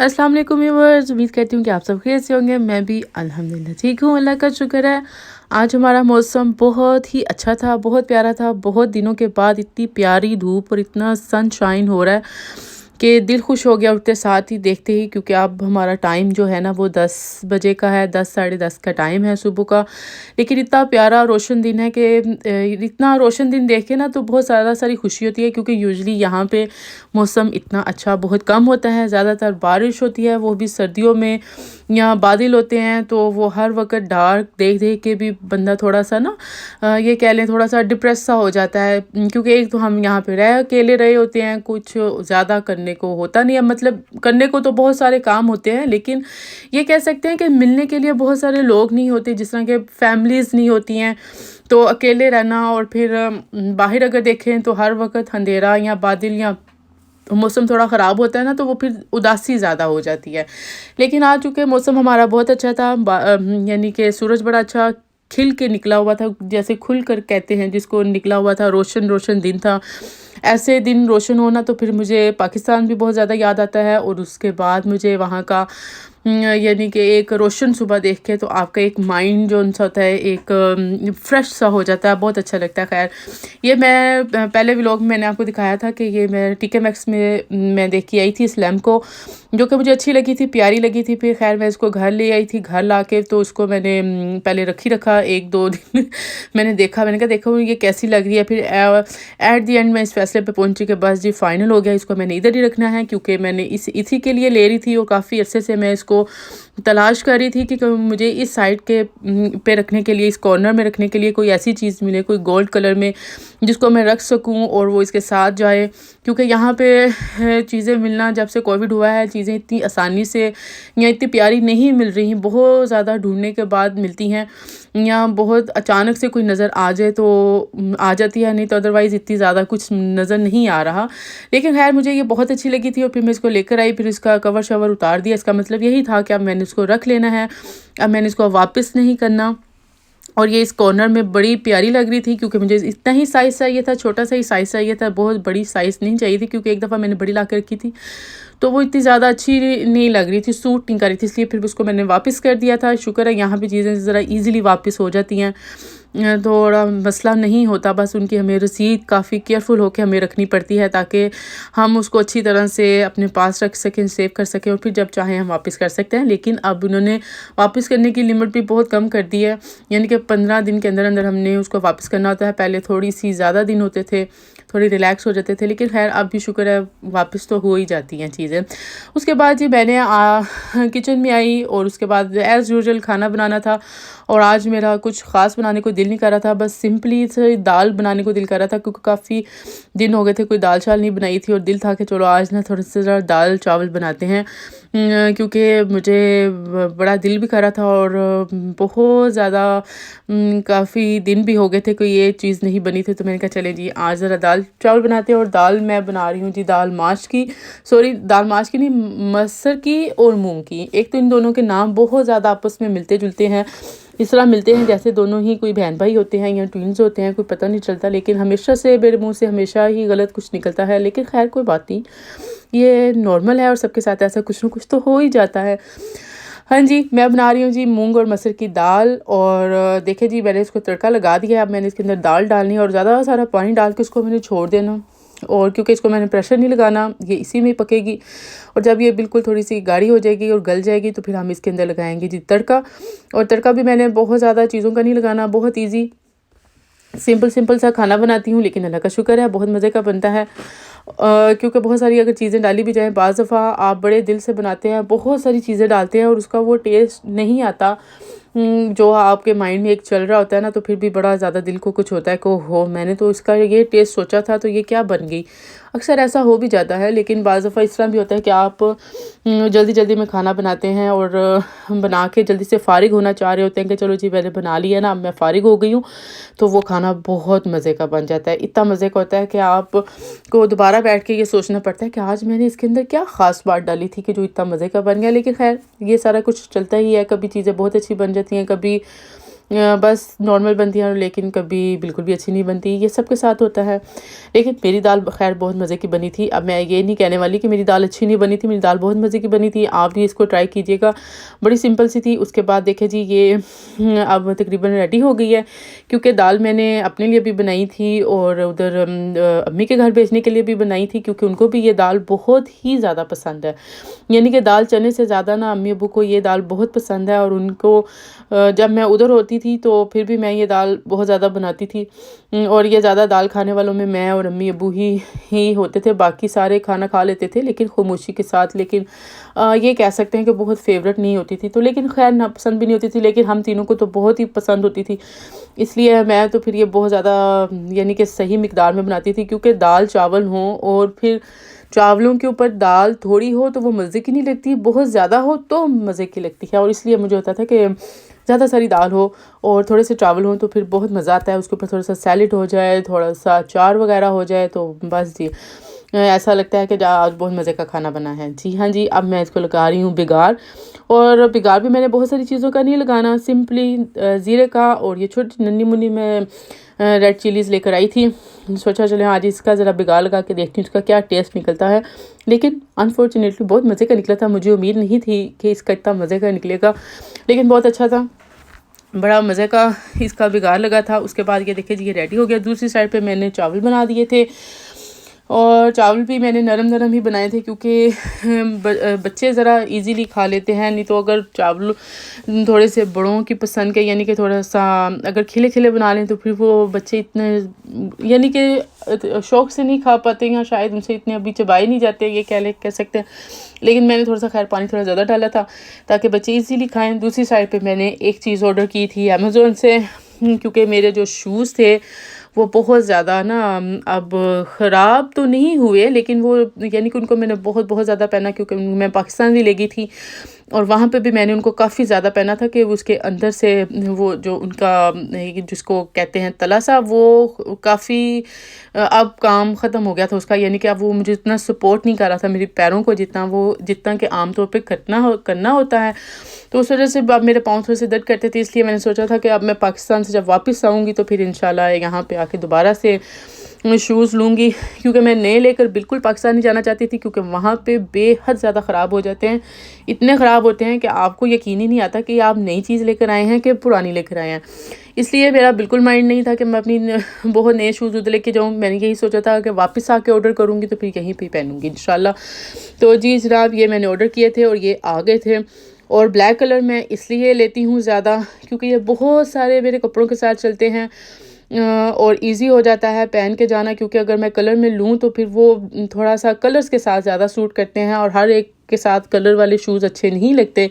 अस्सलाम वालेकुम व्यूअर्स, उम्मीद करती हूँ कि आप सब खैरियत से होंगे। मैं भी अल्हम्दुलिल्लाह ठीक हूँ, अल्लाह का शुक्र है। आज हमारा मौसम बहुत ही अच्छा था, बहुत प्यारा था। बहुत दिनों के बाद इतनी प्यारी धूप और इतना सनशाइन हो रहा है कि दिल खुश हो गया उठते साथ ही देखते ही, क्योंकि अब हमारा टाइम जो है ना वो 10 बजे का है, 10 साढ़े 10 का टाइम है सुबह का। लेकिन इतना प्यारा रोशन दिन है कि इतना रोशन दिन देख के ना तो बहुत ज़्यादा सारी खुशी होती है, क्योंकि यूजुअली यहाँ पे मौसम इतना अच्छा बहुत कम होता है। ज़्यादातर बारिश होती है, वो भी सर्दियों में। यहाँ बादल होते हैं तो वो हर वक्त डार्क देख देख के भी बंदा थोड़ा सा ना ये कह लें थोड़ा सा डिप्रेस सा हो जाता है। क्योंकि एक तो हम यहाँ पे अकेले रहे होते हैं, कुछ ज़्यादा करने को होता नहीं है। मतलब करने को तो बहुत सारे काम होते हैं, लेकिन ये कह सकते हैं कि मिलने के लिए बहुत सारे लोग नहीं होते, जिस तरह के फैमिलीज़ नहीं होती हैं। तो अकेले रहना और फिर बाहर अगर देखें तो हर वक्त अंधेरा या बादल या मौसम थोड़ा ख़राब होता है ना, तो वो फिर उदासी ज़्यादा हो जाती है। लेकिन आज चूँकि मौसम हमारा बहुत अच्छा था, यानी कि सूरज बड़ा अच्छा खिल के निकला हुआ था, जैसे खुल कर कहते हैं जिसको, निकला हुआ था, रोशन रोशन दिन था। ऐसे दिन रोशन होना तो फिर मुझे पाकिस्तान भी बहुत ज़्यादा याद आता है, और उसके बाद मुझे वहाँ का यानी कि एक रोशन सुबह देख के तो आपका एक माइंड जो सा होता है एक फ्रेश सा हो जाता है, बहुत अच्छा लगता है। खैर, ये मैं पहले व्लॉग में मैंने आपको दिखाया था कि ये मैं टीके मैक्स में मैं देख के आई थी इस लैम्प को, जो कि मुझे अच्छी लगी थी, प्यारी लगी थी। फिर खैर मैं इसको घर ले आई थी, घर ला के तो उसको मैंने पहले रखा 1-2 दिन मैंने देखा, मैंने कहा देखो ये कैसी लग रही है। फिर एट द एंड मैं इस फैसले पे पहुंची कि बस जी फाइनल हो गया, इसको मैंने इधर ही रखना है, क्योंकि मैंने इसी के लिए ले रही थी और काफ़ी अरसे से मैं इसको तलाश कर रही थी कि मुझे इस साइड के पे रखने के लिए, इस कॉर्नर में रखने के लिए कोई ऐसी चीज़ मिले, कोई गोल्ड कलर में, जिसको मैं रख सकूं और वो इसके साथ जाए। क्योंकि यहाँ पे चीज़ें मिलना, जब से कोविड हुआ है, चीज़ें इतनी आसानी से या इतनी प्यारी नहीं मिल रही हैं, बहुत ज़्यादा ढूंढने के बाद मिलती हैं, या बहुत अचानक से कोई नज़र आ जाए तो आ जाती है, नहीं तो अदरवाइज़ इतनी ज़्यादा कुछ नज़र नहीं आ रहा। लेकिन खैर मुझे ये बहुत अच्छी लगी थी और फिर मैं इसको लेकर आई, फिर इसका कवर शवर उतार दिया। इसका मतलब यही था कि अब मैंने इसको रख लेना है, अब मैंने इसको वापस नहीं करना। और ये इस कॉर्नर में बड़ी प्यारी लग रही थी, क्योंकि मुझे इतना ही साइज़ चाहिए था, छोटा सा ही साइज़ चाहिए था, बहुत बड़ी साइज़ नहीं चाहिए थी, क्योंकि एक दफ़ा मैंने बड़ी ला के रखी थी तो वो इतनी ज़्यादा अच्छी नहीं लग रही थी, सूट नहीं कर रही थी, इसलिए फिर उसको मैंने वापस कर दिया था। शुक्र है यहाँ पे चीज़ें ज़रा ईज़िली वापस हो जाती हैं, थोड़ा मसला नहीं होता। बस उनकी हमें रसीद काफ़ी केयरफुल होकर हमें रखनी पड़ती है, ताकि हम उसको अच्छी तरह से अपने पास रख सकें, सेव कर सकें, और फिर जब चाहें हम वापस कर सकते हैं। लेकिन अब उन्होंने वापस करने की लिमिट भी बहुत कम कर दी है, यानी कि 15 दिन के अंदर अंदर हमने उसको वापस करना होता है। पहले थोड़ी सी ज़्यादा दिन होते थे, थोड़ी रिलैक्स हो जाते थे, लेकिन खैर अब भी शुक्र है वापस तो हो ही जाती हैं चीज़ें। उसके बाद जी मैंने किचन में आई और उसके बाद एज़ यूजुअल खाना बनाना था, और आज मेरा कुछ ख़ास बनाने को दिल नहीं कर रहा था, बस सिंपली से दाल बनाने को दिल कर रहा था, क्योंकि काफ़ी दिन हो गए थे कोई दाल चावल नहीं बनाई थी, और दिल था कि चलो आज ना थोड़ा सा ज़रा दाल चावल बनाते हैं। क्योंकि मुझे बड़ा दिल भी कर रहा था, और बहुत ज़्यादा काफ़ी दिन भी हो गए थे कोई ये चीज़ नहीं बनी थी। तो मैंने कहा चले जी आज ज़रा दाल चावल बनाते हैं। और दाल मैं बना रही हूँ जी दाल माश की, सॉरी दाल माश की नहीं, मसूर की और मूंग की। एक तो इन दोनों के नाम बहुत ज़्यादा आपस में मिलते जुलते हैं, इस तरह मिलते हैं जैसे दोनों ही कोई बहन भाई होते हैं या ट्विन्स होते हैं, कोई पता नहीं चलता। लेकिन हमेशा से मेरे मुंह से हमेशा ही गलत कुछ निकलता है, लेकिन खैर कोई बात नहीं, ये नॉर्मल है और सबके साथ ऐसा कुछ ना कुछ तो हो ही जाता है। हाँ जी, मैं बना रही हूँ जी मूंग और मसूर की दाल। और देखिए जी मैंने इसको तड़का लगा दिया है। अब मैंने इसके अंदर दाल डालनी है और ज़्यादा सारा पानी डाल के इसको मैंने छोड़ देना, और क्योंकि इसको मैंने प्रेशर नहीं लगाना, ये इसी में पकेगी। और जब ये बिल्कुल थोड़ी सी गाढ़ी हो जाएगी और गल जाएगी तो फिर हम इसके अंदर लगाएंगे जी तड़का। और तड़का भी मैंने बहुत ज़्यादा चीज़ों का नहीं लगाना, बहुत ईजी सिंपल सा खाना बनाती हूँ, लेकिन अल्लाह का शुक्र है बहुत मज़े का बनता है। क्योंकि बहुत सारी अगर चीज़ें डाली भी जाएँ, बाज़ दफ़ा आप बड़े दिल से बनाते हैं, बहुत सारी चीज़ें डालते हैं और उसका वो टेस्ट नहीं आता जो आपके माइंड में एक चल रहा होता है ना, तो फिर भी बड़ा ज़्यादा दिल को कुछ होता है कि हो मैंने तो इसका ये टेस्ट सोचा था तो ये क्या बन गई। अक्सर ऐसा हो भी जाता है, लेकिन बाज़ दफ़ा इस तरह भी होता है कि आप जल्दी जल्दी में खाना बनाते हैं और बना के जल्दी से फ़ारिग होना चाह रहे होते हैं कि चलो जी मैंने बना लिया ना, अब मैं फ़ारिग हो गई हूँ, तो वो खाना बहुत मज़े का बन जाता है। इतना मज़े का होता है कि आप को दोबारा बैठ के ये सोचना पड़ता है कि आज मैंने इसके अंदर क्या ख़ास बात डाली थी कि जो इतना मज़े का बन गया। लेकिन खैर ये सारा कुछ चलता ही है, कभी चीज़ें बहुत अच्छी बन जाती हैं, कभी बस नॉर्मल बनती है, लेकिन कभी बिल्कुल भी अच्छी नहीं बनती। ये सबके साथ होता है। लेकिन मेरी दाल खैर बहुत मज़े की बनी थी। अब मैं ये नहीं कहने वाली कि मेरी दाल अच्छी नहीं बनी थी, मेरी दाल बहुत मज़े की बनी थी। आप भी इसको ट्राई कीजिएगा, बड़ी सिंपल सी थी। उसके बाद देखें जी, ये अब तकरीबन रेडी हो गई है, क्योंकि दाल मैंने अपने लिए भी बनाई थी और उधर अम्मी के घर भेजने के लिए भी बनाई थी, क्योंकि उनको भी ये दाल बहुत ही ज़्यादा पसंद है। यानी कि दाल चने से ज़्यादा ना अम्मी अब्बू को ये दाल बहुत पसंद है। और उनको जब मैं उधर होती थी तो फिर भी मैं ये दाल बहुत ज़्यादा बनाती थी। और ये ज़्यादा दाल खाने वालों में मैं और अम्मी अब्बू ही होते थे, बाकी सारे खाना खा लेते थे लेकिन खामोशी के साथ। लेकिन ये कह सकते हैं कि बहुत फेवरेट नहीं होती थी, तो लेकिन खैर नापसंद भी नहीं होती थी, लेकिन हम तीनों को तो बहुत ही पसंद होती थी। इसलिए मैं तो फिर ये बहुत ज़्यादा यानी कि सही मिकदार में बनाती थी, क्योंकि दाल चावल हों और फिर चावलों के ऊपर दाल थोड़ी हो तो वो मज़े की नहीं लगती, बहुत ज़्यादा हो तो मज़े की लगती है। और इसलिए मुझे होता था कि ज़्यादा सारी दाल हो और थोड़े से चावल हों तो फिर बहुत मज़ा आता है। उसके ऊपर थोड़ा सा सैलेड हो जाए, थोड़ा सा अचार वगैरह हो जाए, तो बस जी ऐसा लगता है कि आज बहुत मज़े का खाना बना है। जी हाँ जी, अब मैं इसको लगा रही हूँ बिगाड़। और बिगाड़ भी मैंने बहुत सारी चीज़ों का नहीं लगाना, सिंपली ज़ीरे का और ये छोटी नन्ही मुन्नी में रेड चिलीज़ लेकर आई थी। सोचा चले आज इसका ज़रा बिगाड़ लगा के देखती हूँ इसका क्या टेस्ट निकलता है। लेकिन अनफॉर्चुनेटली बहुत मज़े का निकला था। मुझे उम्मीद नहीं थी कि इसका इतना मज़े का निकलेगा, लेकिन बहुत अच्छा था, बड़ा मज़े का इसका बिगाड़ लगा था। उसके बाद ये देखिए जी, ये रेडी हो गया। दूसरी साइड पे मैंने चावल बना दिए थे, और चावल भी मैंने नरम नरम ही बनाए थे, क्योंकि बच्चे ज़रा इजीली खा लेते हैं। नहीं तो अगर चावल थोड़े से बड़ों की पसंद के, यानी कि थोड़ा सा अगर खिले खिले बना लें तो फिर वो बच्चे इतने यानी कि शौक़ से नहीं खा पाते, या शायद उनसे इतने अभी चबाए नहीं जाते, ये कह सकते हैं। लेकिन मैंने थोड़ा सा खैर पानी थोड़ा ज़्यादा डाला था ताकि बच्चे इजीली खाएँ। दूसरी साइड पे मैंने एक चीज़ ऑर्डर की थी अमेज़ोन से, क्योंकि मेरे जो शूज़ थे वो बहुत ज़्यादा ना अब ख़राब तो नहीं हुए, लेकिन वो यानी कि उनको मैंने बहुत बहुत ज़्यादा पहना, क्योंकि मैं पाकिस्तान भी ले गई थी और वहाँ पे भी मैंने उनको काफ़ी ज़्यादा पहना था कि उसके अंदर से वो जो उनका जिसको कहते हैं तला सा, वो काफ़ी अब काम ख़त्म हो गया था उसका। यानी कि अब वो मुझे इतना सपोर्ट नहीं कर रहा था मेरे पैरों को, जितना कि आम तौर पे करना होता है। तो उस वजह से अब मेरे पाँव थोड़े से दर्द करते थे। इसलिए मैंने सोचा था कि अब मैं पाकिस्तान से जब वापस आऊँगी तो फिर इंशाल्लाह यहाँ पे आके दोबारा से शूज़ लूँगी, क्योंकि मैं नए लेकर बिल्कुल पाकिस्तान नहीं जाना चाहती थी, क्योंकि वहाँ पे बेहद ज़्यादा ख़राब हो जाते हैं। इतने ख़राब होते हैं कि आपको यकीन ही नहीं आता कि आप नई चीज़ लेकर आए हैं कि पुरानी लेकर आए हैं। इसलिए मेरा बिल्कुल माइंड नहीं था कि मैं अपनी बहुत नए शूज़ उधर लेके जाऊँ। मैंने यही सोचा था कि वापस आके ऑर्डर करूँगी तो फिर यहीं पे पहनूँगी इंशाल्लाह। तो जी जनाब, ये मैंने ऑर्डर किए थे और ये आ गए थे। और ब्लैक कलर मैं इसलिए लेती हूँ ज़्यादा, क्योंकि ये बहुत सारे मेरे कपड़ों के साथ चलते हैं और इजी हो जाता है पहन के जाना। क्योंकि अगर मैं कलर में लूँ तो फिर वो थोड़ा सा कलर्स के साथ ज़्यादा सूट करते हैं, और हर एक के साथ कलर वाले शूज़ अच्छे नहीं लगते।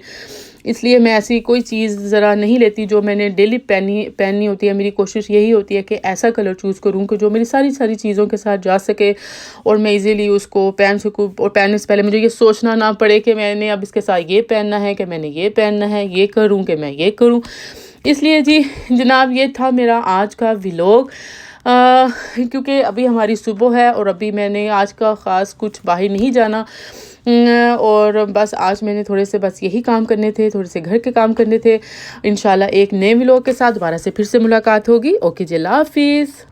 इसलिए मैं ऐसी कोई चीज़ ज़रा नहीं लेती जो मैंने डेली पहननी होती है। मेरी कोशिश यही होती है कि ऐसा कलर चूज़ करूँ कि जो मेरी सारी चीज़ों के साथ जा सके और मैं इजीली उसको पहन सकूँ। और पहनने से पहले मुझे ये सोचना ना पड़े कि मैंने अब इसके साथ ये पहनना है, कि मैंने ये पहनना है, ये करूँ कि मैं ये करूँ। इसलिए जी जनाब, ये था मेरा आज का व्लॉग। क्योंकि अभी हमारी सुबह है और अभी मैंने आज का ख़ास कुछ बाहर नहीं जाना, और बस आज मैंने थोड़े से बस यही काम करने थे, थोड़े से घर के काम करने थे। इंशाल्लाह एक नए व्लॉग के साथ दोबारा से फिर से मुलाकात होगी। ओके जी, अल्लाह हाफिज़।